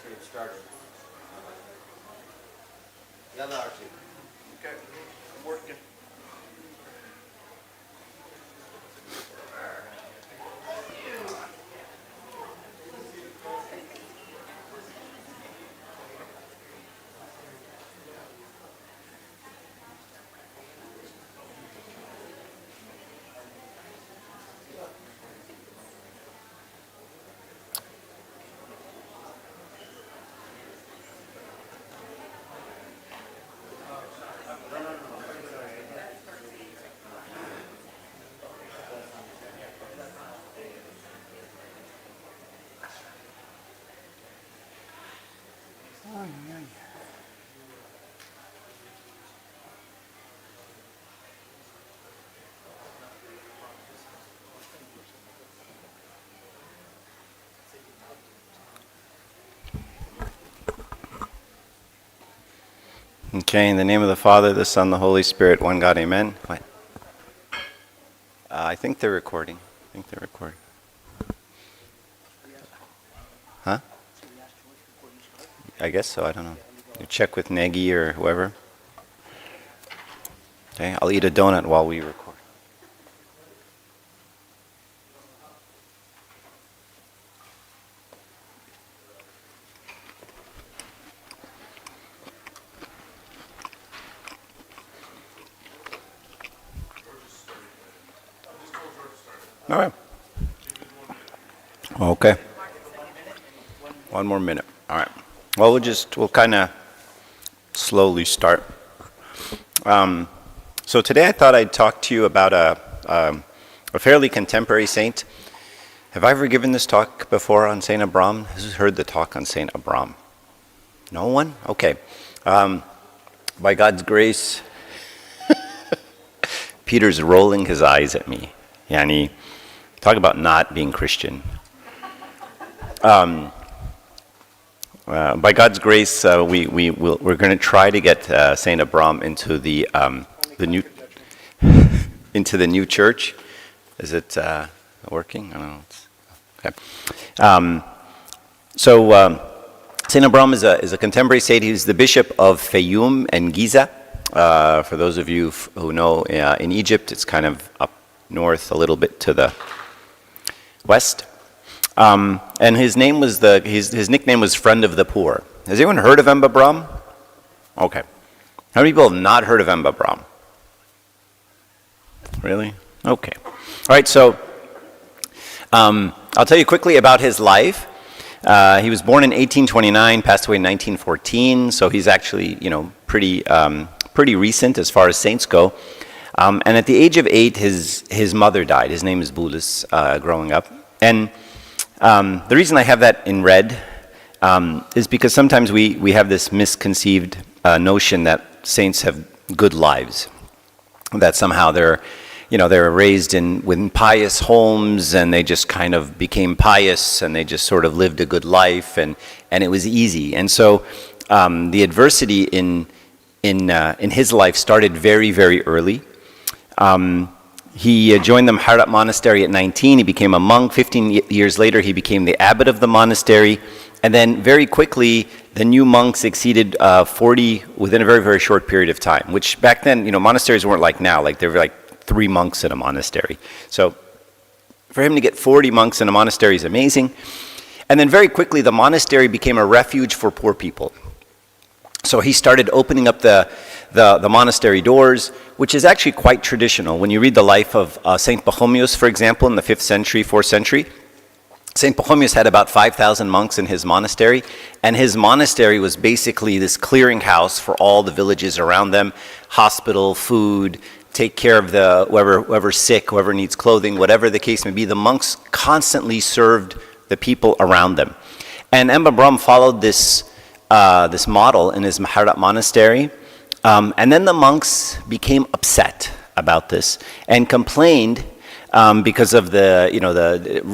get started. Yalla, Archie. Okay, working. Okay, in the name of the Father, the Son, the Holy Spirit, one God, amen. What? I think they're recording. Huh? I guess so, I don't know. You check with Nagy or whoever. Okay, I'll eat a donut while we record. All right. Okay. 1 more minute. All right. Well, we'll kind of slowly start. So today I thought I'd talk to you about a fairly contemporary saint. Have I ever given this talk before on Saint Abram? Who's heard the talk on Saint Abram? No one? Okay. By God's grace, Peter's rolling his eyes at me. Yani, talk about not being Christian. By God's grace, we're going to try to get Saint Abram into the new into the new church. Is it working? I don't know. Okay. So Saint Abram is a contemporary saint. He's the bishop of Fayum and Giza. For those of you who know, in Egypt, it's kind of up north a little bit to the west. And his name was his nickname was Friend of the Poor. Has anyone heard of Emba Brahm? Okay. How many people have not heard of Emba Brahm? Really? Okay. All right, so I'll tell you quickly about his life. He was born in 1829, passed away in 1914, so he's actually, pretty recent as far as saints go. And at the age of 8, his mother died. His name is Bulis, growing up. And the reason I have that in red is because sometimes we have this misconceived notion that saints have good lives, that somehow they're raised in pious homes and they just kind of became pious and they just sort of lived a good life and it was easy. And so the adversity in his life started very, very early. He joined the Maharat monastery at 19. He became a monk. 15 years later, he became the abbot of the monastery. And then very quickly, the new monks exceeded 40 within a very, very short period of time, which back then, monasteries weren't like now. Like there were like 3 monks in a monastery. So for him to get 40 monks in a monastery is amazing. And then very quickly, the monastery became a refuge for poor people. So he started opening up the monastery doors, which is actually quite traditional. When you read the life of Saint Pachomius, for example, in the 5th century, 4th century, Saint Pachomius had about 5,000 monks in his monastery, and his monastery was basically this clearinghouse for all the villages around them, hospital, food, take care of whoever's sick, whoever needs clothing, whatever the case may be. The monks constantly served the people around them. And Emba Brahm followed this model in his Maharat monastery. And then the monks became upset about this and complained because of the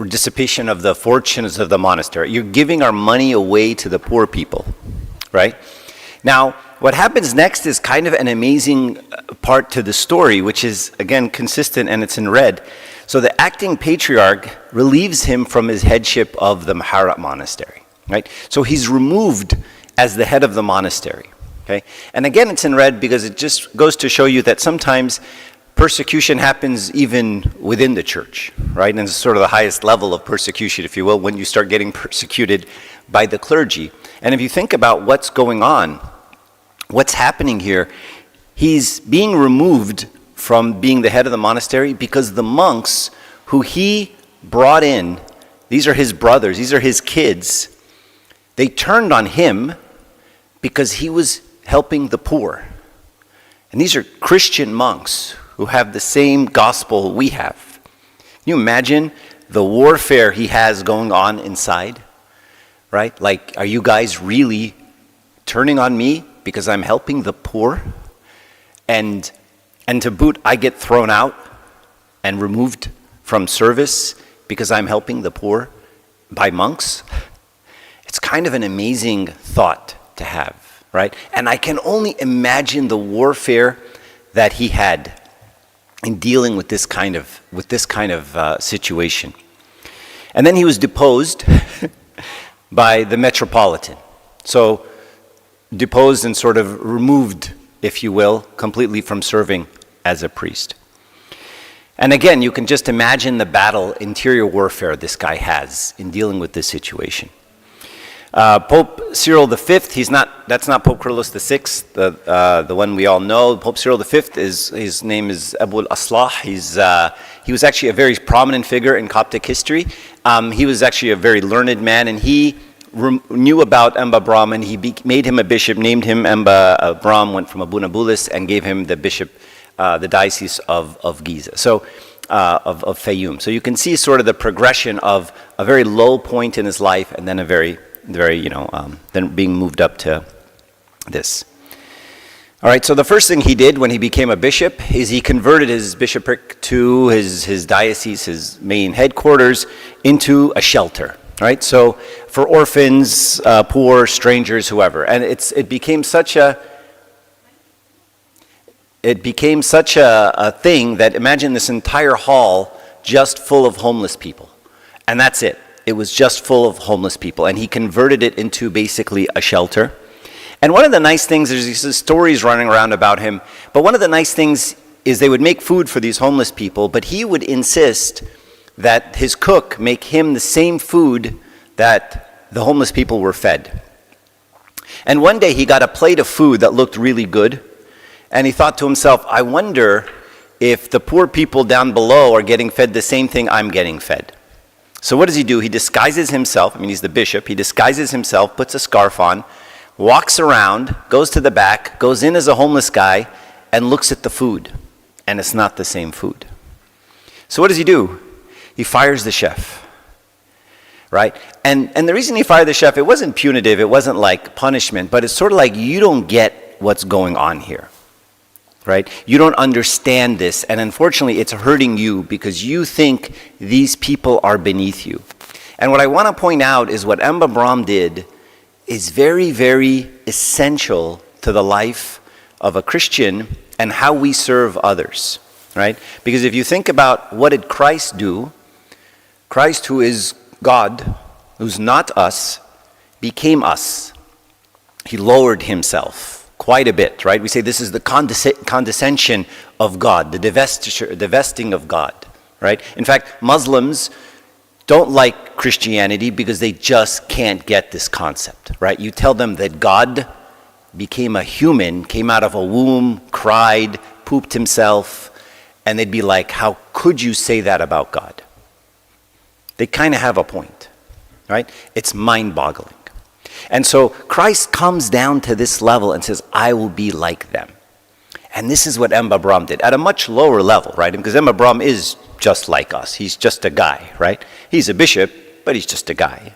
dissipation of the fortunes of the monastery. You're giving our money away to the poor people, right? Now, what happens next is kind of an amazing part to the story, which is, again, consistent, and it's in red. So the acting patriarch relieves him from his headship of the Maharat monastery. right? So he's removed as the head of the monastery, okay? And again, it's in red because it just goes to show you that sometimes persecution happens even within the church, right? And it's sort of the highest level of persecution, if you will, when you start getting persecuted by the clergy. And if you think about what's going on, what's happening here, he's being removed from being the head of the monastery because the monks who he brought in, these are his brothers, these are his kids, they turned on him because he was helping the poor. And these are Christian monks who have the same gospel we have. Can you imagine the warfare he has going on inside? Right? Like, are you guys really turning on me because I'm helping the poor? And to boot, I get thrown out and removed from service because I'm helping the poor by monks? It's kind of an amazing thought to have, right? And I can only imagine the warfare that he had in dealing with this kind of situation. And then he was deposed by the metropolitan. So deposed and sort of removed, if you will, completely from serving as a priest. And again, you can just imagine the battle, interior warfare this guy has in dealing with this situation. Pope Cyril V, that's not Pope Kyrillos VI, the one we all know. Pope Cyril V, his name is Abu al-Aslah. He was actually a very prominent figure in Coptic history. He was actually a very learned man, and he knew about Enba Bram, and he made him a bishop, named him Enba Bram, went from Abu Nabulis, and gave him the bishop, the diocese of Giza, of Fayoum. So you can see sort of the progression of a very low point in his life, and then a very, then being moved up to this. All right, so the first thing he did when he became a bishop is he converted his bishopric to his diocese, his main headquarters, into a shelter. Right, so for orphans, poor, strangers, whoever, and it became such a thing that imagine this entire hall just full of homeless people, and that's it. It was just full of homeless people, and he converted it into basically a shelter. And one of the nice things, there's these stories running around about him, but one of the nice things is they would make food for these homeless people, but he would insist that his cook make him the same food that the homeless people were fed. And one day he got a plate of food that looked really good, and he thought to himself, I wonder if the poor people down below are getting fed the same thing I'm getting fed. So what does he do? He disguises himself, he's the bishop, he disguises himself, puts a scarf on, walks around, goes to the back, goes in as a homeless guy, and looks at the food, and it's not the same food. So what does he do? He fires the chef, right? And the reason he fired the chef, it wasn't punitive, it wasn't like punishment, but it's sort of like, you don't get what's going on here, right? You don't understand this, and unfortunately it's hurting you because you think these people are beneath you. And what I want to point out is what Enba Bram did is very, very essential to the life of a Christian and how we serve others, right? Because if you think about what did Christ do, Christ, who is God, who's not us, became us. He lowered himself quite a bit, right? We say this is the condescension of God, the divesting of God, right? In fact, Muslims don't like Christianity because they just can't get this concept, right? You tell them that God became a human, came out of a womb, cried, pooped himself, and they'd be like, how could you say that about God? They kind of have a point, right? It's mind-boggling. And so Christ comes down to this level and says, I will be like them. And this is what Enba Bram did at a much lower level, right? Because Enba Bram is just like us. He's just a guy, right? He's a bishop, but he's just a guy.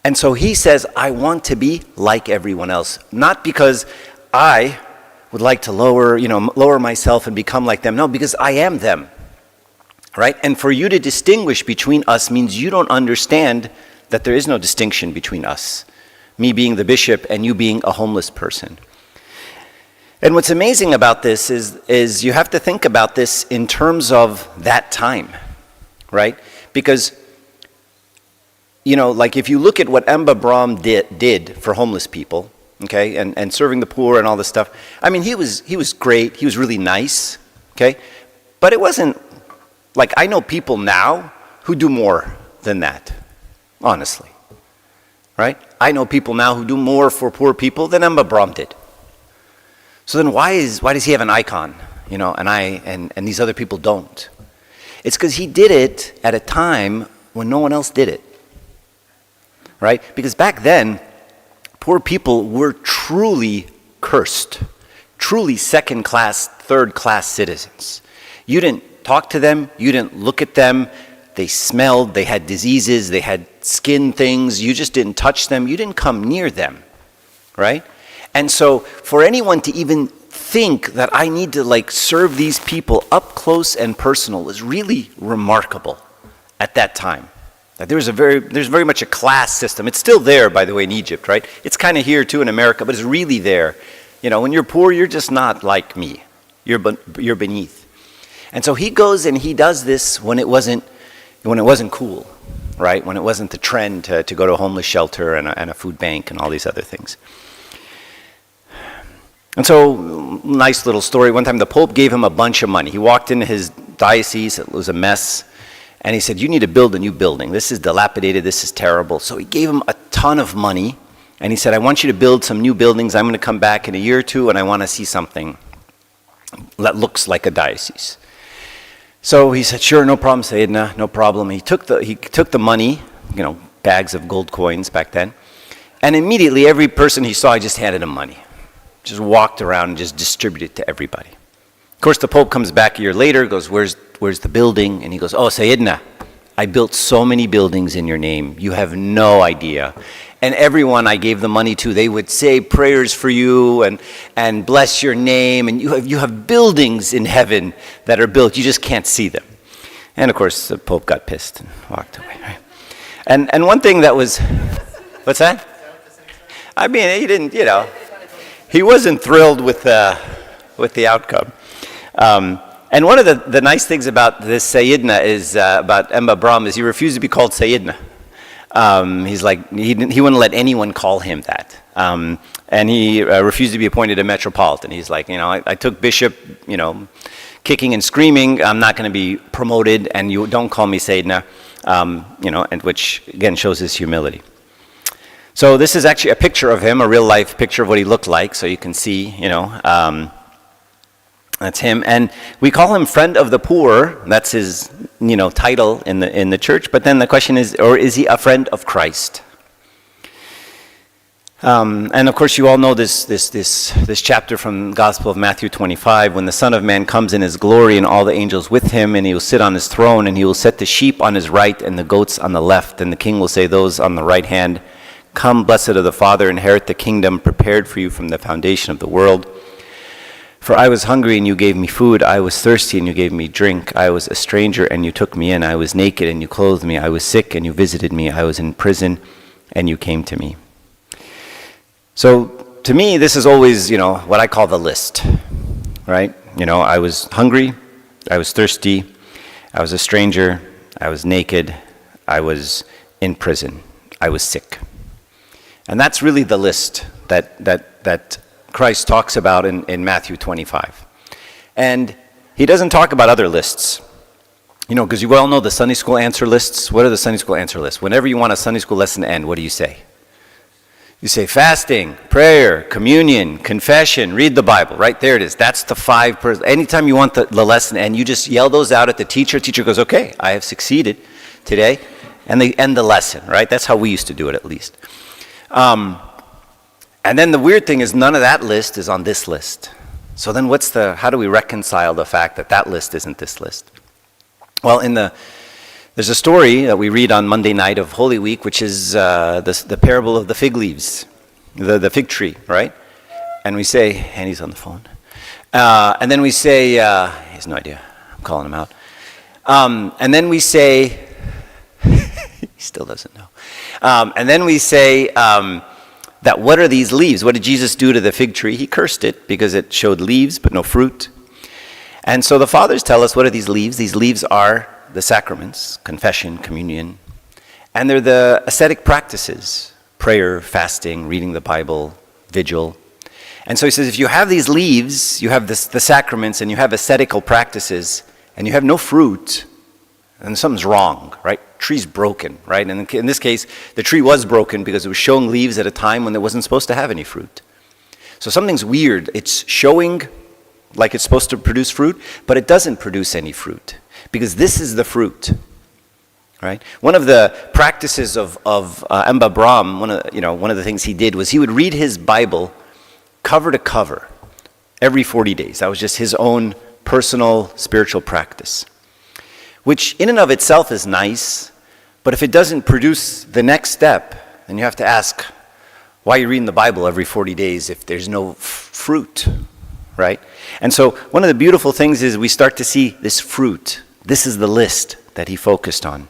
And so he says, I want to be like everyone else, not because I would like to lower myself and become like them. No, because I am them. Right? And for you to distinguish between us means you don't understand that there is no distinction between us. Me being the bishop and you being a homeless person. And what's amazing about this is you have to think about this in terms of that time, right? Because like if you look at what Emba Braun did for homeless people, okay, and serving the poor and all this stuff, I mean, he was great. He was really nice, okay? But it wasn't, like, I know people now who do more than that, honestly, right? I know people now who do more for poor people than Emba Braun did. So then why does he have an icon, and these other people don't? It's because he did it at a time when no one else did it, right? Because back then, poor people were truly cursed, truly second-class, third-class citizens. You didn't talk to them, you didn't look at them, they smelled, they had diseases, they had skin things, you just didn't touch them, you didn't come near them, right? And so for anyone to even think that I need to serve these people up close and personal was really remarkable at that time. That there's very much a class system. It's still there, by the way, in Egypt, right? It's kind of here too in America, but it's really there. When you're poor, you're just not like me. You're beneath. And so he goes and he does this when it wasn't cool, right? When it wasn't the trend to go to a homeless shelter and a food bank and all these other things. And so, nice little story. One time the Pope gave him a bunch of money. He walked into his diocese, it was a mess, and he said, you need to build a new building. This is dilapidated, this is terrible. So he gave him a ton of money, and he said, I want you to build some new buildings. I'm going to come back in a year or two, and I want to see something that looks like a diocese. So he said, sure, no problem, Sayyidina, no problem. He took the money, bags of gold coins back then, and immediately every person he saw, he just handed him money. Just walked around and just distributed to everybody. Of course, the Pope comes back a year later, goes, where's the building? And he goes, oh, Sayyidina, I built so many buildings in your name. You have no idea. And everyone I gave the money to, they would say prayers for you and bless your name. And you have buildings in heaven that are built. You just can't see them. And of course, the Pope got pissed and walked away. Right? And one thing that was, what's that? I mean, he didn't, he wasn't thrilled with the outcome. And one of the nice things about this Sayyidina is, about Emba Braun, is he refused to be called Sayyidina. He's like, he wouldn't let anyone call him that. And he refused to be appointed a metropolitan. He's like, I took bishop, kicking and screaming. I'm not going to be promoted, and you don't call me Sayyidina, and which, again, shows his humility. So this is actually a picture of him, a real-life picture of what he looked like, so you can see, that's him. And we call him Friend of the Poor. That's his, title in the church. But then the question is, or is he a friend of Christ? And of course, you all know this chapter from the Gospel of Matthew 25, when the Son of Man comes in his glory and all the angels with him, and he will sit on his throne, and he will set the sheep on his right and the goats on the left. And the King will say, those on the right hand, come, blessed of the Father, inherit the kingdom prepared for you from the foundation of the world. For I was hungry, and you gave me food. I was thirsty, and you gave me drink. I was a stranger, and you took me in. I was naked, and you clothed me. I was sick, and you visited me. I was in prison, and you came to me. So, to me, this is always, what I call the list, right? I was hungry. I was thirsty. I was a stranger. I was naked. I was in prison. I was sick. And that's really the list that Christ talks about in Matthew 25. And he doesn't talk about other lists. Because you all know the Sunday school answer lists. What are the Sunday school answer lists? Whenever you want a Sunday school lesson to end, what do you say? You say fasting, prayer, communion, confession, read the Bible. Right there it is. That's the 5. Anytime you want the lesson to end, you just yell those out at the teacher. Teacher goes, okay, I have succeeded today. And they end the lesson, right? That's how we used to do it, at least. And then the weird thing is none of that list is on this list. So then how do we reconcile the fact that list isn't this list? Well, there's a story that we read on Monday night of Holy Week, which is the parable of the fig leaves, the fig tree, right? And we say, and he's on the phone. And then we say, he has no idea. I'm calling him out. And then we say, he still doesn't know. And then we say, that what are these leaves? What did Jesus do to the fig tree? He cursed it because it showed leaves but no fruit. And so the fathers tell us, what are these leaves? These leaves are the sacraments, confession, communion, And they're the ascetic practices: prayer, fasting, reading the Bible, vigil. And so he says, if you have these leaves, you have the sacraments, and you have ascetical practices, and you have no fruit, then something's wrong, right? Tree's broken, right? And in this case, the tree was broken because it was showing leaves at a time when it wasn't supposed to have any fruit. So something's weird. It's showing like it's supposed to produce fruit, but it doesn't produce any fruit, because this is the fruit, right? One of the practices of Amba Brahm, one of the things he did was he would read his Bible cover to cover every 40 days. That was just his own personal spiritual practice, which in and of itself is nice, but if it doesn't produce the next step, then you have to ask, why are you reading the Bible every 40 days if there's no fruit, right? And so one of the beautiful things is we start to see this fruit. This is the list that he focused on.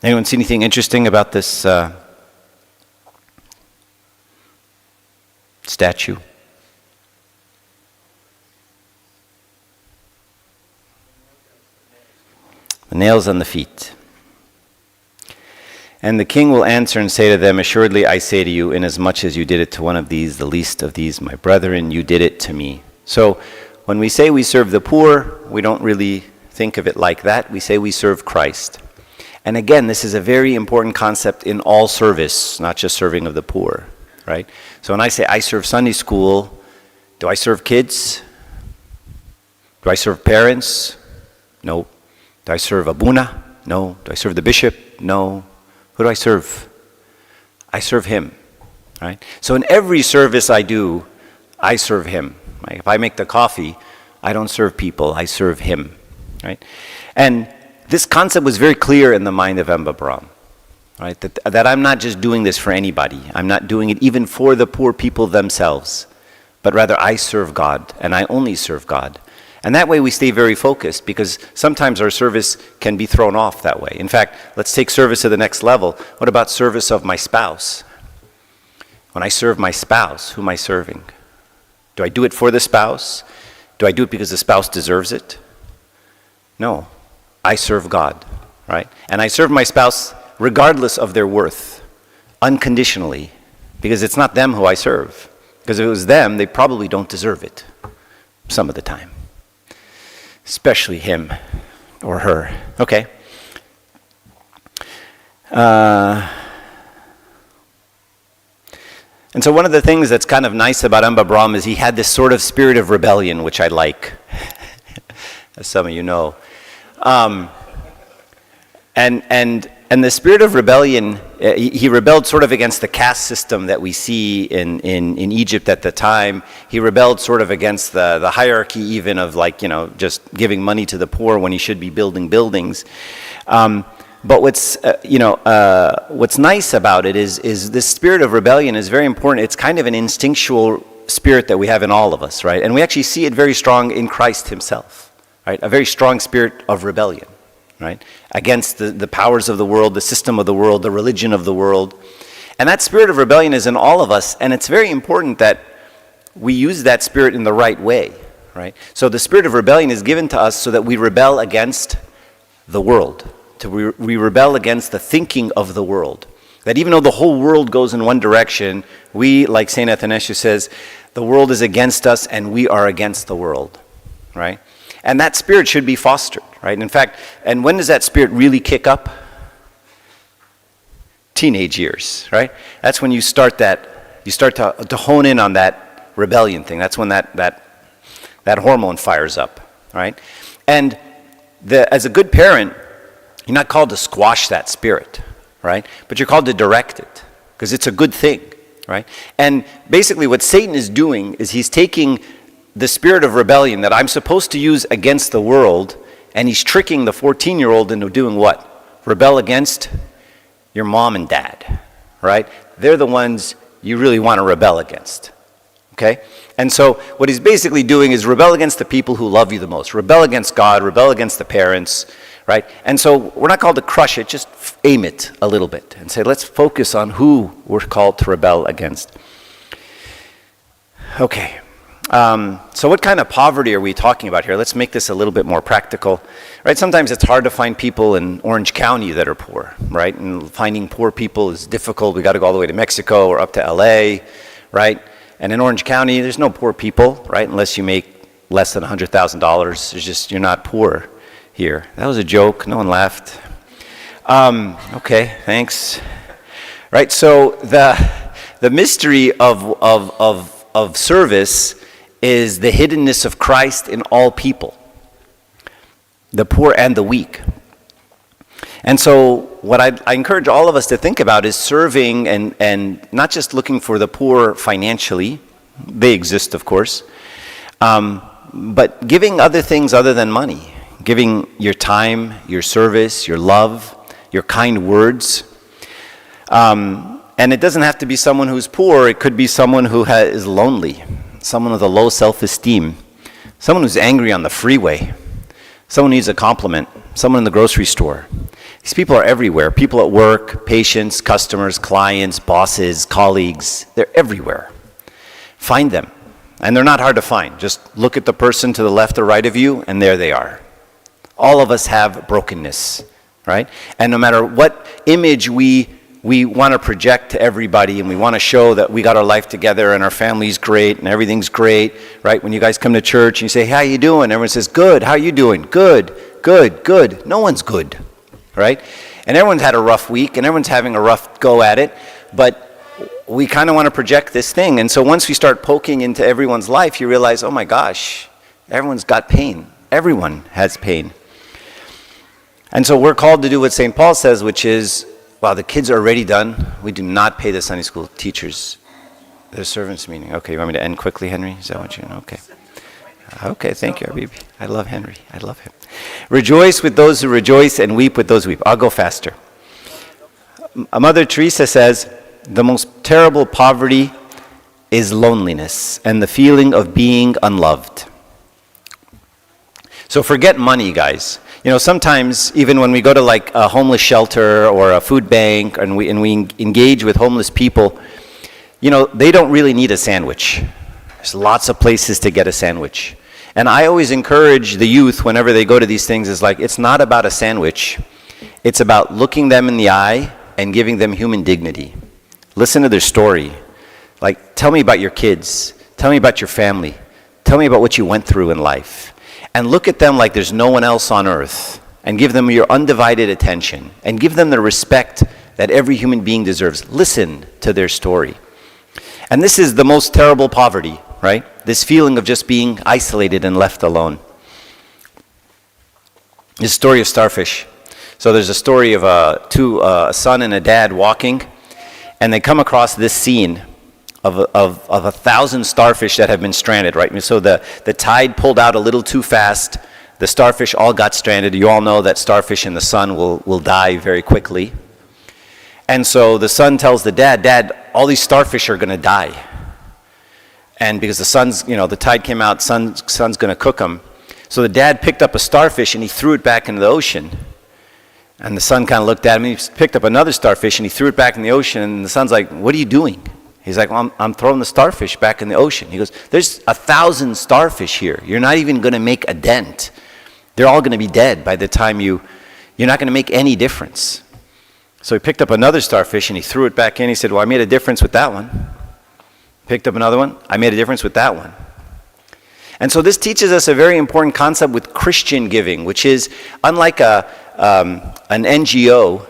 Anyone see anything interesting about this statue? The nails on the feet. And the king will answer and say to them, assuredly I say to you, inasmuch as you did it to one of these, the least of these, my brethren, you did it to me. So when we say we serve the poor, we don't really think of it like that. We say we serve Christ. And again, this is a very important concept in all service, not just serving of the poor, right? So when I say I serve Sunday school, do I serve kids? Do I serve parents? No. Do I serve Abuna? No. Do I serve the bishop? No. Who do I serve? I serve him, right? So in every service I do, I serve him. Like if I make the coffee, I don't serve people, I serve him, right? And this concept was very clear in the mind of Amba Brahm, right? That I'm not just doing this for anybody. I'm not doing it even for the poor people themselves, but rather I serve God, and I only serve God. And that way we stay very focused, because sometimes our service can be thrown off that way. In fact, let's take service to the next level. What about service of my spouse? When I serve my spouse, who am I serving? Do I do it for the spouse? Do I do it because the spouse deserves it? No. I serve God, right? And I serve my spouse regardless of their worth, unconditionally, because it's not them who I serve. Because if it was them, they probably don't deserve it some of the time. Especially him or her. Okay. And so one of the things that's kind of nice about Amba Brahm is he had this sort of spirit of rebellion, which I like, as some of you know. And the spirit of rebellion, he rebelled sort of against the caste system that we see in Egypt at the time. He rebelled sort of against the hierarchy even of just giving money to the poor when he should be building buildings. But what's nice about it is this spirit of rebellion is very important. It's kind of an instinctual spirit that we have in all of us, right? And we actually see it very strong in Christ himself, right? A very strong spirit of rebellion, right? Against the powers of the world, the system of the world, the religion of the world. And that spirit of rebellion is in all of us, and it's very important that we use that spirit in the right way, right? So the spirit of rebellion is given to us so that we rebel against the world. We rebel against the thinking of the world. That even though the whole world goes in one direction, we, like St. Athanasius says, the world is against us and we are against the world, right? And that spirit should be fostered, right? In fact, and when does that spirit really kick up? Teenage years, right? That's when you start to hone in on that rebellion thing. That's when that hormone fires up, right? And as a good parent, you're not called to squash that spirit, right? But you're called to direct it, because it's a good thing, right? And basically what Satan is doing is he's taking the spirit of rebellion that I'm supposed to use against the world, and he's tricking the 14-year-old into doing what? Rebel against your mom and dad, right? They're the ones you really want to rebel against, okay? And so what he's basically doing is rebel against the people who love you the most. Rebel against God, rebel against the parents, right? And so we're not called to crush it, just aim it a little bit and say, let's focus on who we're called to rebel against. Okay. So what kind of poverty are we talking about here? Let's make this a little bit more practical, right? Sometimes it's hard to find people in Orange County that are poor, right? And finding poor people is difficult. We got to go all the way to Mexico or up to LA, right? And in Orange County, there's no poor people, right? Unless you make less than $100,000. It's just, you're not poor here. That was a joke. No one laughed. Okay, thanks. Right, so the mystery of service is the hiddenness of Christ in all people, the poor and the weak. And so what I encourage all of us to think about is serving and not just looking for the poor financially. They exist, of course, but giving other things other than money, giving your time, your service, your love, your kind words. And it doesn't have to be someone who's poor. It could be someone who is lonely, someone with a low self-esteem, someone who's angry on the freeway, someone who needs a compliment, someone in the grocery store. These people are everywhere. People at work, patients, customers, clients, bosses, colleagues. They're everywhere. Find them. And they're not hard to find. Just look at the person to the left or right of you, and there they are. All of us have brokenness, right? And no matter what image we want to project to everybody, and we want to show that we got our life together and our family's great and everything's great, right? When you guys come to church and you say, "How you doing?" Everyone says, "Good. How you doing?" "Good, good, good." No one's good, right? And everyone's had a rough week and everyone's having a rough go at it, but we kind of want to project this thing. And so once we start poking into everyone's life, you realize, oh my gosh, everyone's got pain. Everyone has pain. And so we're called to do what St. Paul says, which is, wow, the kids are already done. We do not pay the Sunday school teachers. Their servants meeting. Okay, you want me to end quickly, Henry? Is that what you know? Okay. Okay, thank you, Habibi. I love Henry. I love him. Rejoice with those who rejoice and weep with those who weep. I'll go faster. Mother Teresa says, the most terrible poverty is loneliness and the feeling of being unloved. So forget money, guys. You know, sometimes even when we go to like a homeless shelter or a food bank and we engage with homeless people, you know, they don't really need a sandwich. There's lots of places to get a sandwich. And I always encourage the youth whenever they go to these things is like, it's not about a sandwich. It's about looking them in the eye and giving them human dignity. Listen to their story. Like, tell me about your kids. Tell me about your family. Tell me about what you went through in life. And look at them like there's no one else on earth. And give them your undivided attention. And give them the respect that every human being deserves. Listen to their story. And this is the most terrible poverty, right? This feeling of just being isolated and left alone. This story of starfish. So there's a story of a son and a dad walking, and they come across this scene of 1,000 starfish that have been stranded, right? So the tide pulled out a little too fast. The starfish all got stranded. You all know that starfish in the sun will die very quickly. And so the son tells the dad, "Dad, all these starfish are going to die." And because the tide came out, sun's going to cook them. So the dad picked up a starfish and he threw it back into the ocean. And the son kind of looked at him, and he picked up another starfish and he threw it back in the ocean. And the son's like, "What are you doing?" He's like, "Well, I'm throwing the starfish back in the ocean." He goes, "There's 1,000 starfish here. You're not even going to make a dent. They're all going to be dead by the time you're not going to make any difference." So he picked up another starfish and he threw it back in. He said, "Well, I made a difference with that one." Picked up another one. "I made a difference with that one." And so this teaches us a very important concept with Christian giving, which is unlike an NGO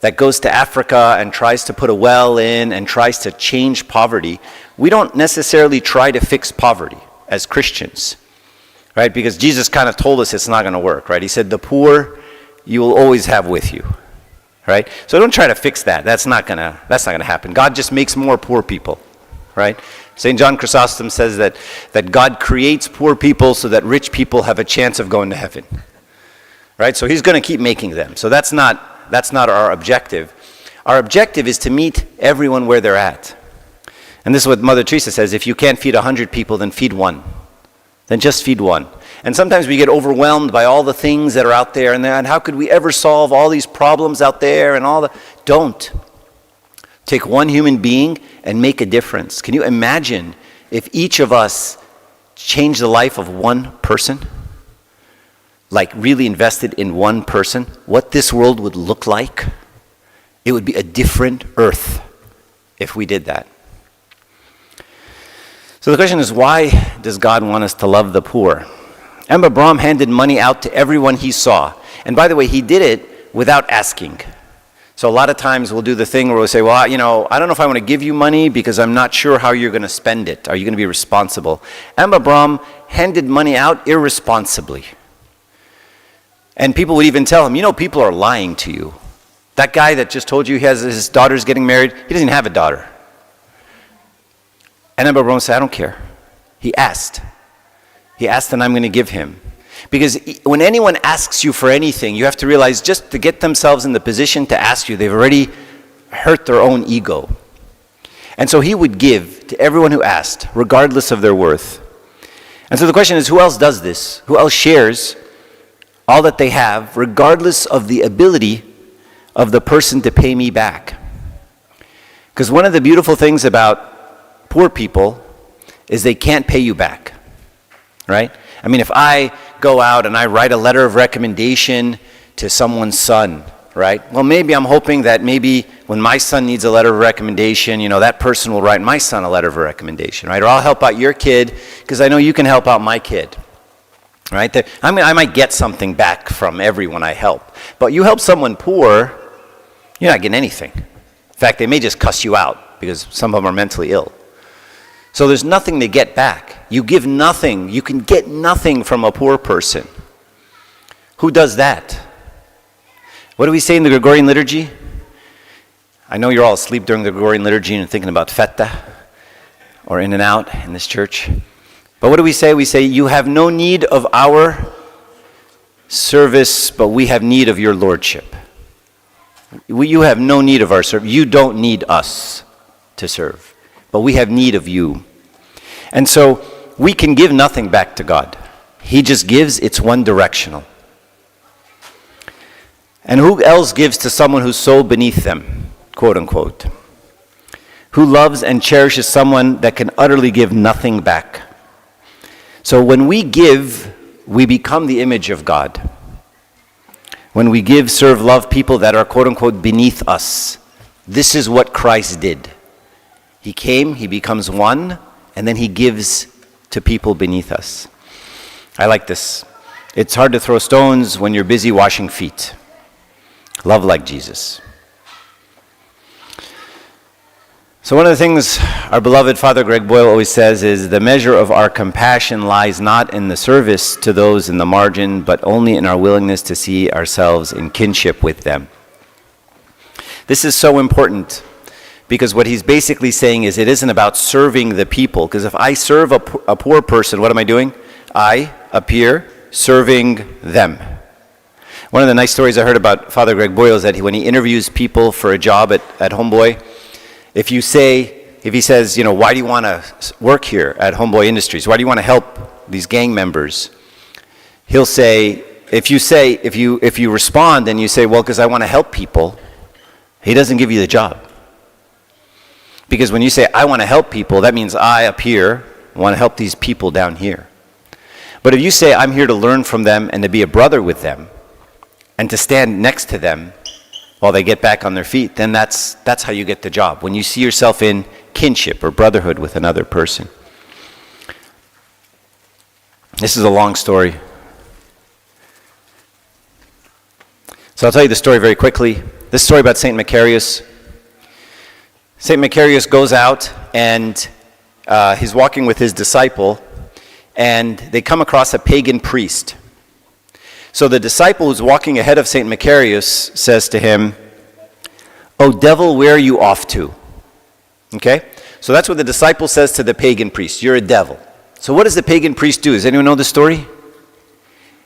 that goes to Africa and tries to put a well in and tries to change poverty, we don't necessarily try to fix poverty as Christians, right? Because Jesus kind of told us it's not going to work, right? He said, "The poor you will always have with you," right? So don't try to fix that. That's not going to happen. God just makes more poor people, right? St. John Chrysostom says that God creates poor people so that rich people have a chance of going to heaven, right? So he's going to keep making them. So that's not our objective. Our objective is to meet everyone where they're at. And this is what Mother Teresa says: if you can't feed 100 people, then feed one. Then just feed one. And sometimes we get overwhelmed by all the things that are out there, and how could we ever solve all these problems out there and all the... Don't. Take one human being and make a difference. Can you imagine if each of us change the life of one person, like really invested in one person, what this world would look like, it would be a different earth if we did that. So the question is, why does God want us to love the poor? Amba Brahm handed money out to everyone he saw. And by the way, he did it without asking. So a lot of times we'll do the thing where we'll say, well, I don't know if I want to give you money because I'm not sure how you're going to spend it. Are you going to be responsible? Amba Brahm handed money out irresponsibly. And people would even tell him, people are lying to you. That guy that just told you his daughter's getting married, he doesn't even have a daughter. And Amba Brahm said, I don't care. He asked. He asked, and I'm going to give him. Because when anyone asks you for anything, you have to realize just to get themselves in the position to ask you, they've already hurt their own ego. And so he would give to everyone who asked, regardless of their worth. And so the question is, who else does this? Who else shares all that they have, regardless of the ability of the person to pay me back? Because one of the beautiful things about poor people is they can't pay you back, right? I mean, if I go out and I write a letter of recommendation to someone's son, right? Well, maybe I'm hoping that maybe when my son needs a letter of recommendation, that person will write my son a letter of recommendation, right? Or I'll help out your kid because I know you can help out my kid, right? I might get something back from everyone I help. But you help someone poor, you're not getting anything. In fact, they may just cuss you out because some of them are mentally ill. So there's nothing to get back. You give nothing. You can get nothing from a poor person. Who does that? What do we say in the Gregorian liturgy? I know you're all asleep during the Gregorian liturgy and thinking about Feta or in and out in this church. But what do we say? We say, you have no need of our service, but we have need of your lordship. You have no need of our service. You don't need us to serve, but we have need of you. And so we can give nothing back to God. He just gives, it's one directional. And who else gives to someone who's so beneath them, quote unquote? Who loves and cherishes someone that can utterly give nothing back? So when we give, we become the image of God. When we give, serve, love people that are quote unquote beneath us, this is what Christ did. He came, he becomes one, and then he gives to people beneath us. I like this. It's hard to throw stones when you're busy washing feet. Love like Jesus. So one of the things our beloved Father Greg Boyle always says is the measure of our compassion lies not in the service to those in the margin, but only in our willingness to see ourselves in kinship with them. This is so important because what he's basically saying is it isn't about serving the people. Because if I serve a poor person, what am I doing? I appear serving them. One of the nice stories I heard about Father Greg Boyle is that when he interviews people for a job at Homeboy, if he says, why do you want to work here at Homeboy Industries? Why do you want to help these gang members? He'll say, if you respond and you say, well, because I want to help people, he doesn't give you the job. Because when you say, I want to help people, that means I up here want to help these people down here. But if you say, I'm here to learn from them and to be a brother with them and to stand next to them while they get back on their feet, then that's how you get the job. When you see yourself in kinship or brotherhood with another person. This is a long story. So I'll tell you the story very quickly. This story about St. Macarius. St. Macarius goes out and he's walking with his disciple and they come across a pagan priest. So the disciple who's walking ahead of St. Macarius says to him, "Oh devil, where are you off to?" Okay? So that's what the disciple says to the pagan priest. You're a devil. So what does the pagan priest do? Does anyone know the story?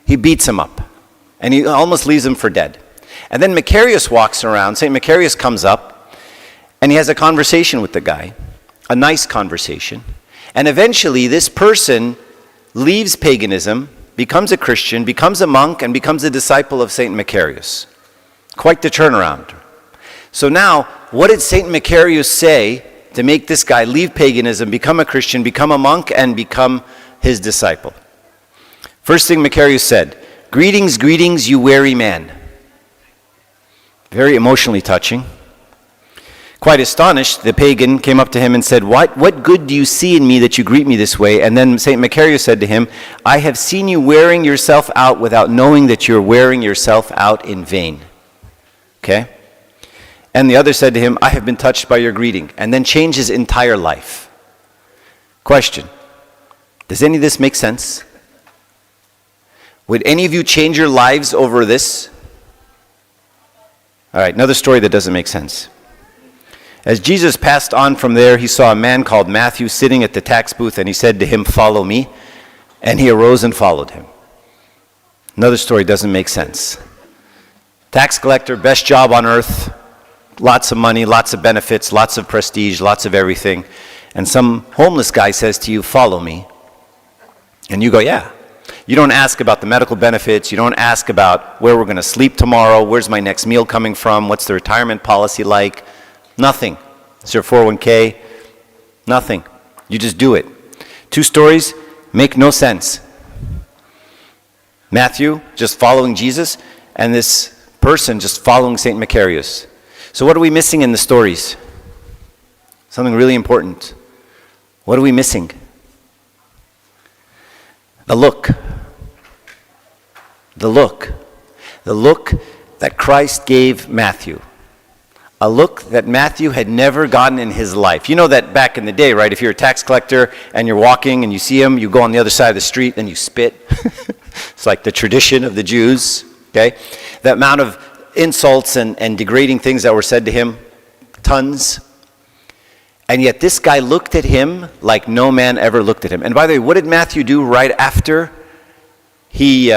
He beats him up and he almost leaves him for dead. And then Macarius walks around. St. Macarius comes up and he has a conversation with the guy, a nice conversation. And eventually this person leaves paganism, becomes a Christian, becomes a monk, and becomes a disciple of St. Macarius. Quite the turnaround. So now, what did St. Macarius say to make this guy leave paganism, become a Christian, become a monk, and become his disciple. First thing Macarius said, "Greetings, greetings, you wary man." Very emotionally touching. Quite astonished, the pagan came up to him and said, What good do you see in me that you greet me this way? And then St. Macarius said to him, "I have seen you wearing yourself out without knowing that you're wearing yourself out in vain." Okay? And the other said to him, "I have been touched by your greeting," and then changed his entire life. Question, does any of this make sense? Would any of you change your lives over this? All right, another story that doesn't make sense. As Jesus passed on from there, he saw a man called Matthew sitting at the tax booth, and he said to him, "Follow me." And he arose and followed him. Another story doesn't make sense. Tax collector, best job on earth, lots of money, lots of benefits, lots of prestige, lots of everything. And some homeless guy says to you, "Follow me." And you go, "Yeah." You don't ask about the medical benefits. You don't ask about where we're going to sleep tomorrow, where's my next meal coming from, what's the retirement policy like. Nothing. Is there 401k? Nothing. You just do it. Two stories make no sense. Matthew just following Jesus, and this person just following St. Macarius. So what are we missing in the stories? Something really important. What are we missing? The look. The look. The look that Christ gave Matthew. A look that Matthew had never gotten in his life. You know that back in the day, right? If you're a tax collector and you're walking and you see him, you go on the other side of the street and you spit. It's like the tradition of the Jews, okay? That amount of insults and degrading things that were said to him, tons. And yet this guy looked at him like no man ever looked at him. And by the way, what did Matthew do right after he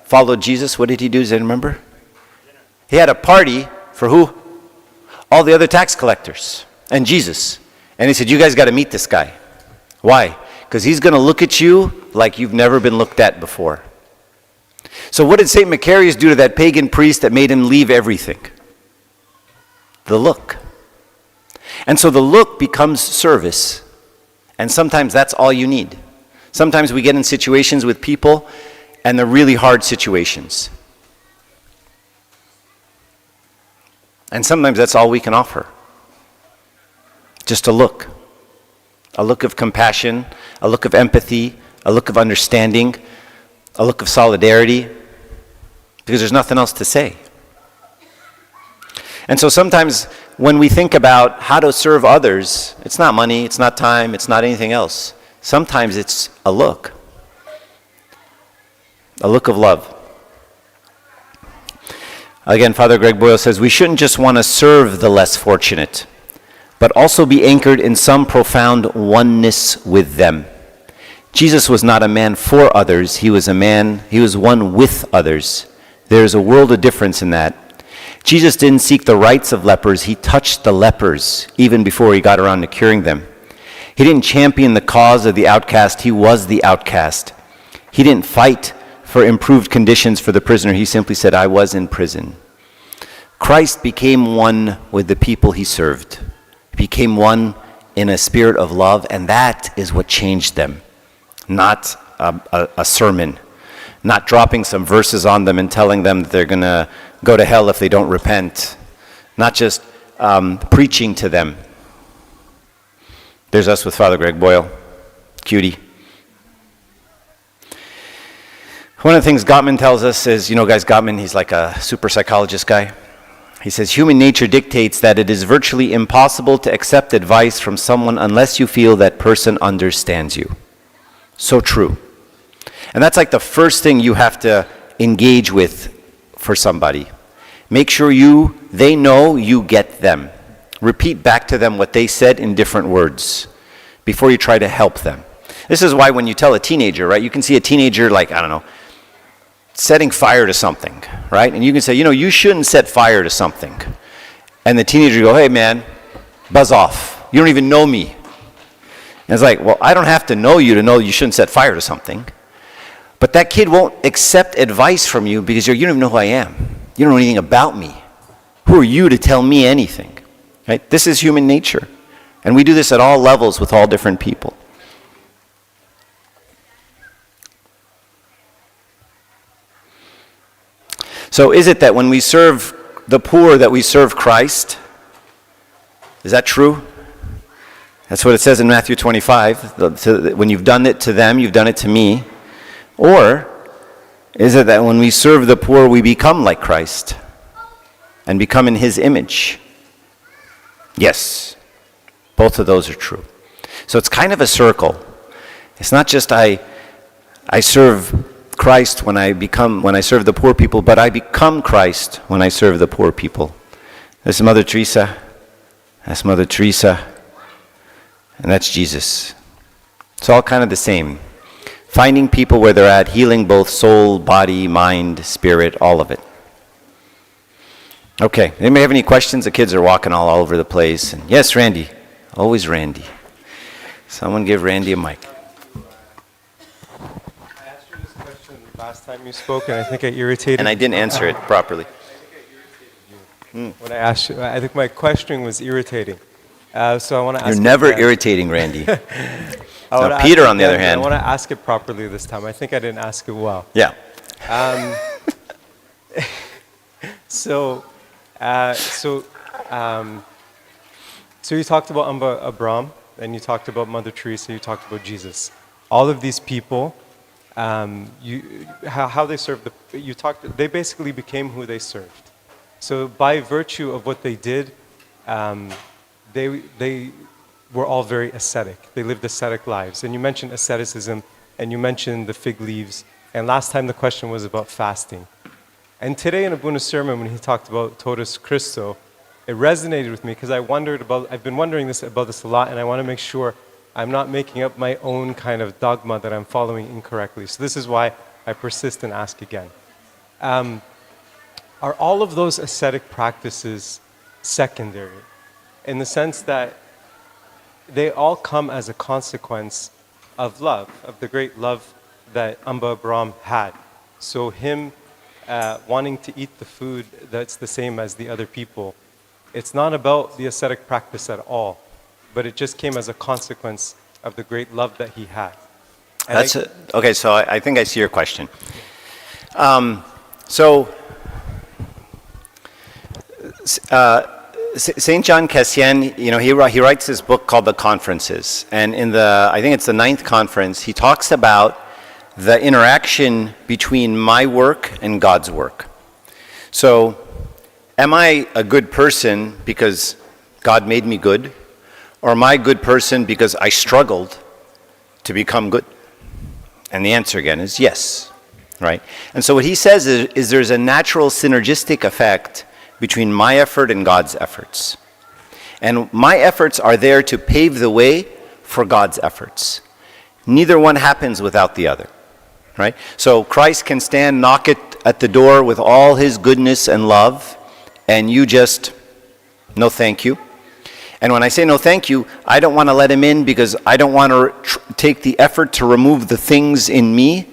followed Jesus? What did he do? Does anyone remember? He had a party for who? All the other tax collectors and Jesus. And he said, "You guys got to meet this guy." Why? Because he's going to look at you like you've never been looked at before. So what did St. Macarius do to that pagan priest that made him leave everything? The look. And so the look becomes service. And sometimes that's all you need. Sometimes we get in situations with people and they're really hard situations. And sometimes that's all we can offer. Just a look of compassion, a look of empathy, a look of understanding, a look of solidarity, because there's nothing else to say. And so sometimes when we think about how to serve others, it's not money, it's not time, it's not anything else. Sometimes it's a look of love. Again, Father Greg Boyle says, we shouldn't just want to serve the less fortunate, but also be anchored in some profound oneness with them. Jesus was not a man for others, he was one with others. There's a world of difference in that. Jesus didn't seek the rights of lepers, he touched the lepers even before he got around to curing them. He didn't champion the cause of the outcast, he was the outcast. He didn't fight for improved conditions for the prisoner, he simply said, "I was in prison." Christ became one with the people he served. He became one in a spirit of love, and that is what changed them. Not a sermon, not dropping some verses on them and telling them that they're going to go to hell if they don't repent, not just preaching to them. There's us with Father Greg Boyle, cutie. One of the things Gottman tells us is, you know, guys, Gottman, he's like a super psychologist guy. He says, human nature dictates that it is virtually impossible to accept advice from someone unless you feel that person understands you. So true. And that's like the first thing you have to engage with for somebody. Make sure they know you get them. Repeat back to them what they said in different words before you try to help them. This is why when you tell a teenager, right, you can see a teenager like, I don't know, setting fire to something, right? And you can say, you shouldn't set fire to something. And the teenager go, "Hey man, buzz off. You don't even know me." And it's like, well, I don't have to know you shouldn't set fire to something. But that kid won't accept advice from you because you don't even know who I am. You don't know anything about me. Who are you to tell me anything? Right? This is human nature. And we do this at all levels with all different people. So is it that when we serve the poor that we serve Christ? Is that true? That's what it says in Matthew 25. When you've done it to them, you've done it to me. Or is it that when we serve the poor, we become like Christ and become in his image? Yes, both of those are true. So it's kind of a circle. It's not just I serve Christ when I serve the poor people, but I become Christ when I serve the poor people. There's Mother Teresa, that's Mother Teresa, and that's Jesus. It's all kind of the same. Finding people where they're at, healing both soul, body, mind, spirit, all of it. Okay, anybody have any questions? The kids are walking all over the place. And yes, Randy. Always Randy. Someone give Randy a mic. I asked you this question last time you spoke, and I think I irritated And I didn't answer it properly. When I asked you. I think my questioning was irritating. So I want to ask You're it never again. irritating, Randy. I wanna So ask Peter, it on the again, other but hand. I want to ask it properly this time. I think I didn't ask it well. Yeah. So you talked about Amba Abram, and you talked about Mother Teresa, you talked about Jesus. All of these people, how they served, they basically became who they served. So by virtue of what they did, they were all very ascetic. They lived ascetic lives. And you mentioned asceticism, and you mentioned the fig leaves, and last time the question was about fasting. And today in Abuna's sermon, when he talked about Totus Christo, it resonated with me because I've been wondering about this a lot, and I want to make sure I'm not making up my own kind of dogma that I'm following incorrectly. So this is why I persist and ask again. Are all of those ascetic practices secondary in the sense that they all come as a consequence of love, of the great love that Amba Abram had? So him wanting to eat the food that's the same as the other people, it's not about the ascetic practice at all, but it just came as a consequence of the great love that he had. And Okay, so I think I see your question. St. John Cassian, he writes this book called The Conferences, and I think it's the 9th conference, he talks about the interaction between my work and God's work. So, am I a good person because God made me good? Or am I a good person because I struggled to become good? And the answer again is yes, right? And so what he says is there's a natural synergistic effect between my effort and God's efforts. And my efforts are there to pave the way for God's efforts. Neither one happens without the other. Right? So Christ can stand, knock it at the door with all his goodness and love, and you just, no thank you. And when I say no thank you, I don't want to let him in because I don't want to take the effort to remove the things in me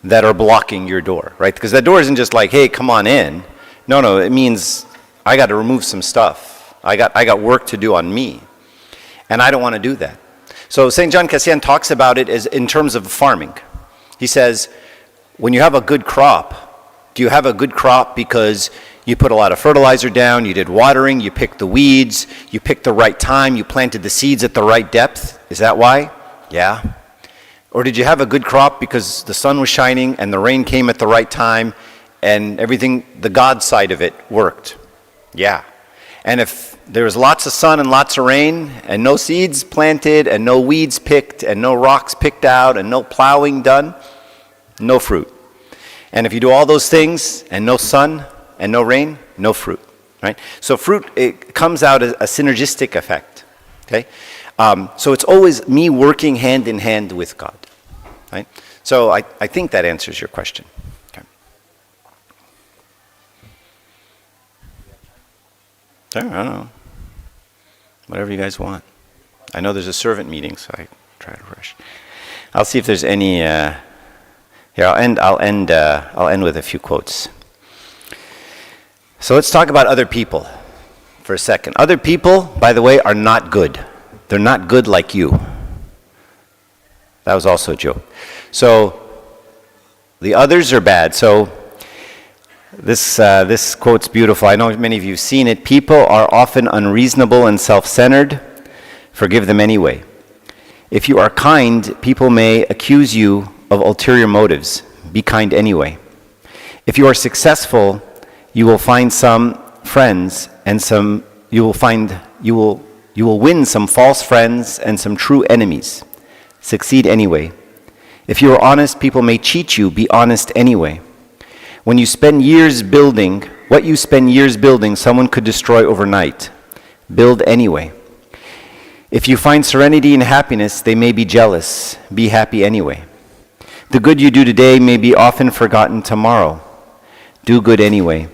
that are blocking your door, right? Because that door isn't just like, hey, come on in. No, it means I got to remove some stuff. I got work to do on me. And I don't want to do that. So St. John Cassian talks about it as in terms of farming. He says, when you have a good crop, do you have a good crop because you put a lot of fertilizer down, you did watering, you picked the weeds, you picked the right time, you planted the seeds at the right depth? Is that why? Yeah. Or did you have a good crop because the sun was shining and the rain came at the right time and everything, the God side of it worked? Yeah. And if there was lots of sun and lots of rain and no seeds planted and no weeds picked and no rocks picked out and no plowing done, no fruit. And if you do all those things and no sun and no rain, no fruit, right? So fruit, it comes out as a synergistic effect, okay? So it's always me working hand in hand with God, right? So I think that answers your question. Okay. Sure, I don't know. Whatever you guys want. I know there's a servant meeting, so I try to rush. I'll see if there's any. Here, I'll end with a few quotes. So let's talk about other people for a second. Other people, by the way, are not good. They're not good like you. That was also a joke. So the others are bad. So This quote's beautiful. I know many of you have seen it. People are often unreasonable and self-centered. Forgive them anyway. If you are kind, people may accuse you of ulterior motives. Be kind anyway. If you are successful, you will find some friends and you will win some false friends and some true enemies. Succeed anyway. If you are honest, people may cheat you. Be honest anyway. When you spend years building, what you spend years building, someone could destroy overnight. Build anyway. If you find serenity and happiness, they may be jealous. Be happy anyway. The good you do today may be often forgotten tomorrow. Do good anyway.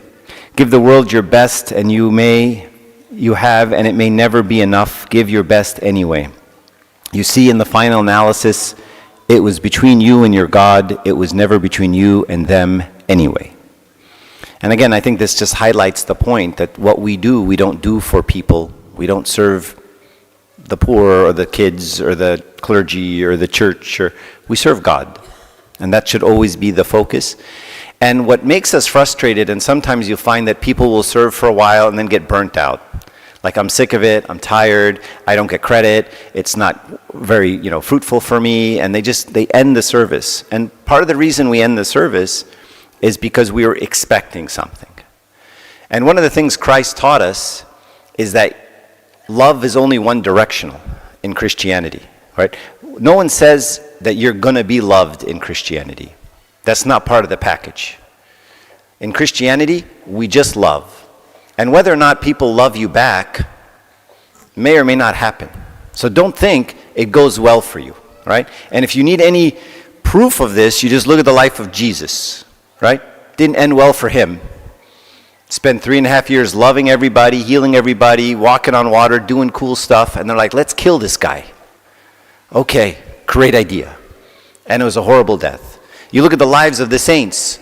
Give the world your best, and you have, and it may never be enough. Give your best anyway. You see, in the final analysis, it was between you and your God. It was never between you and them anyway. And again, I think this just highlights the point that what we do, we don't do for people. We don't serve the poor or the kids or the clergy or the church. We serve God. And that should always be the focus. And what makes us frustrated, and sometimes you'll find that people will serve for a while and then get burnt out. Like, I'm sick of it, I'm tired, I don't get credit, it's not very, fruitful for me, and they end the service. And part of the reason we end the service is because we are expecting something. And one of the things Christ taught us is that love is only one directional in Christianity, right? No one says that you're gonna be loved in Christianity. That's not part of the package. In Christianity, we just love. And whether or not people love you back may or may not happen. So don't think it goes well for you, right? And if you need any proof of this, you just look at the life of Jesus, right? Didn't end well for him. Spent 3.5 years loving everybody, healing everybody, walking on water, doing cool stuff, and they're like, let's kill this guy. Okay, great idea. And it was a horrible death. You look at the lives of the saints,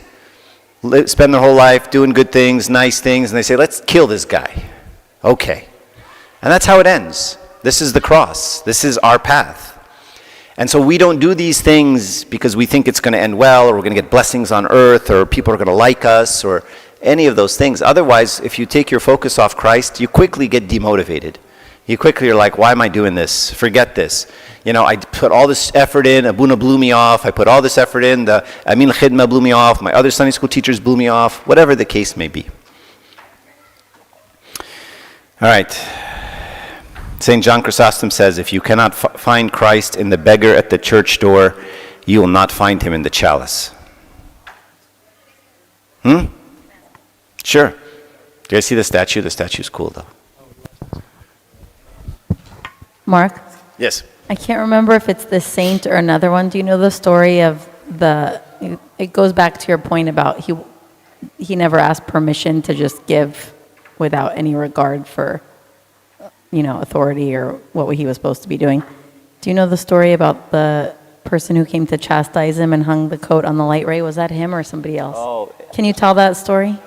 spend their whole life doing good things, nice things, and they say, let's kill this guy. Okay. And that's how it ends. This is the cross. This is our path. And so we don't do these things because we think it's going to end well, or we're going to get blessings on earth, or people are going to like us, or any of those things. Otherwise, if you take your focus off Christ, you quickly get demotivated. You quickly are like, why am I doing this? Forget this. I put all this effort in, Abuna blew me off, I put all this effort in, the Amin Khidma blew me off, my other Sunday school teachers blew me off, whatever the case may be. All right. St. John Chrysostom says, if you cannot find Christ in the beggar at the church door, you will not find him in the chalice. Sure. Do you guys see the statue? The statue's cool, though. Mark? Yes. I can't remember if it's the saint or another one. Do you know the story of it goes back to your point about he never asked permission to just give without any regard for, authority or what he was supposed to be doing. Do you know the story about the person who came to chastise him and hung the coat on the light ray? Was that him or somebody else? Oh. Can you tell that story?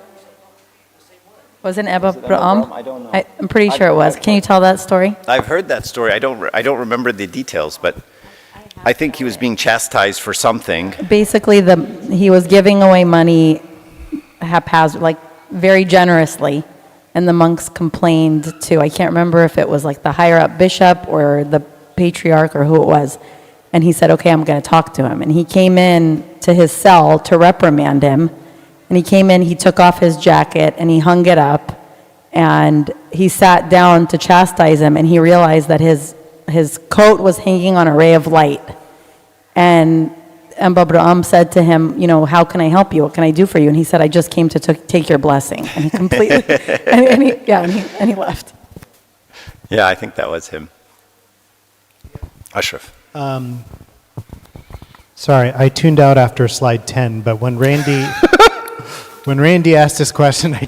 Wasn't Abba Braham? I don't know. I'm pretty sure it was. Can you tell that story? I've heard that story. I don't remember the details, but I think he was being chastised for something. Basically, he was giving away money haphazard, like very generously, and the monks complained to, I can't remember if it was like the higher up bishop or the patriarch or who it was, and he said, okay, I'm going to talk to him. And he came in to his cell to reprimand him, and he came in, he took off his jacket, and he hung it up, and he sat down to chastise him, and he realized that his coat was hanging on a ray of light. And Abba Braham said to him, how can I help you? What can I do for you? And he said, I just came to take your blessing. And he completely, and he left. Yeah, I think that was him. Ashraf. Sorry, I tuned out after slide 10, but when Randy asked this question, I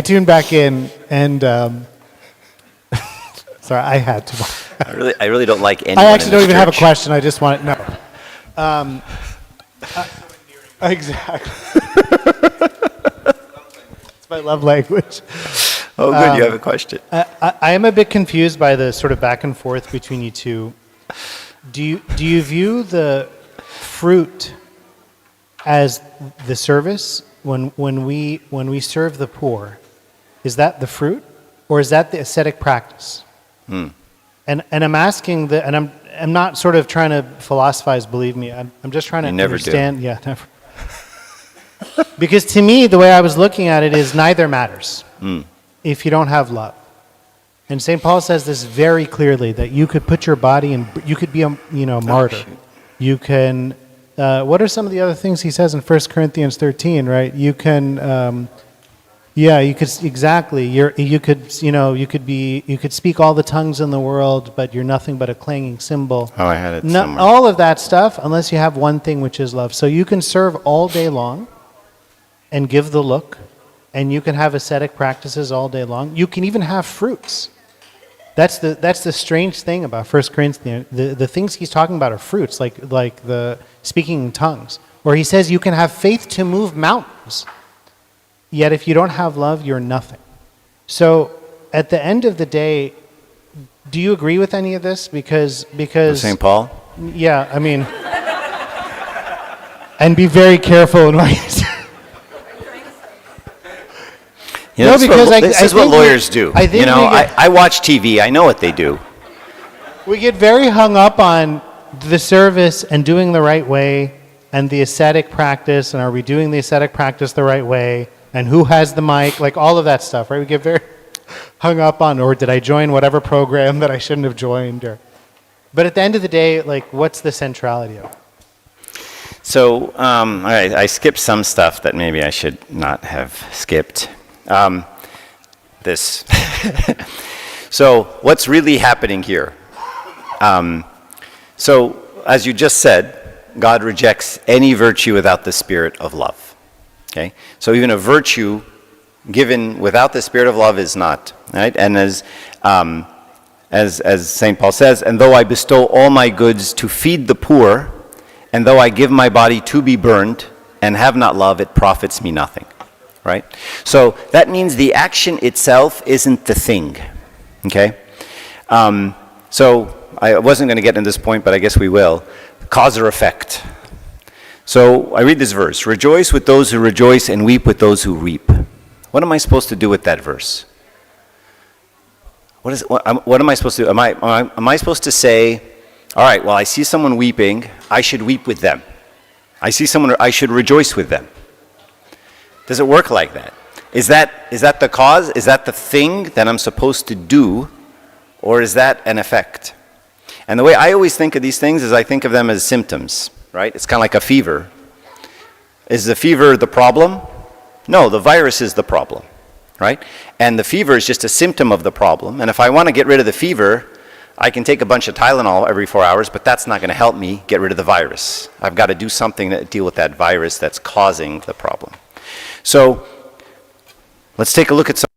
tuned back in, and sorry, I had to. I really don't like anyone. I actually don't even have a church. question. I just want to know. Exactly. It's my love language. Oh, good. You have a question. I am a bit confused by the sort of back and forth between you two. Do you view the fruit as the service, when we serve the poor, is that the fruit, or is that the ascetic practice? And I'm asking and I'm not sort of trying to philosophize. Believe me, I'm just trying to You never do. understand. Yeah, never. Because to me, the way I was looking at it is neither matters if you don't have love. And St. Paul says this very clearly, that you could put your body in, you could be a martyr. shoot. You can, what are some of the other things he says in 1 Corinthians 13, right? You can, you could, exactly, you could speak all the tongues in the world, but you're nothing but a clanging cymbal. Oh, I had it No, somewhere. all of that stuff, unless you have one thing, which is love. So you can serve all day long and give the look, and you can have ascetic practices all day long. You can even have fruits. That's the strange thing about 1 Corinthians. The things he's talking about are fruits, like the speaking in tongues, where he says you can have faith to move mountains, yet if you don't have love, you're nothing. So at the end of the day, do you agree with any of this? Because St. Paul? yeah, I mean, and be very careful in what you say. You know, No, because I this is what think we- lawyers do. I think You know, we get- I watch TV. I know what they do. We get very hung up on the service and doing the right way and the ascetic practice, and are we doing the ascetic practice the right way, and who has the mic, like all of that stuff, right? We get very hung up on, or did I join whatever program that I shouldn't have joined, or... But at the end of the day, like, what's the centrality of it? So, all right, I skipped some stuff that maybe I should not have skipped. This. So, what's really happening here? So, as you just said, God rejects any virtue without the spirit of love. Okay? So, even a virtue given without the spirit of love is not. Right? And as St. Paul says, and though I bestow all my goods to feed the poor, and though I give my body to be burned, and have not love, it profits me nothing. Right? So that means the action itself isn't the thing. Okay? So I wasn't going to get into this point, but I guess we will. Cause or effect. So I read this verse: rejoice with those who rejoice and weep with those who weep. What am I supposed to do with that verse? What am I supposed to do? Am I supposed to say, all right, well, I see someone weeping, I should weep with them. I see someone, I should rejoice with them. Does it work like that? Is that the cause? Is that the thing that I'm supposed to do? Or is that an effect? And the way I always think of these things is I think of them as symptoms, right? It's kind of like a fever. Is the fever the problem? No, the virus is the problem, right? And the fever is just a symptom of the problem. And if I want to get rid of the fever, I can take a bunch of Tylenol every 4 hours, but that's not going to help me get rid of the virus. I've got to do something to deal with that virus that's causing the problem. So let's take a look at some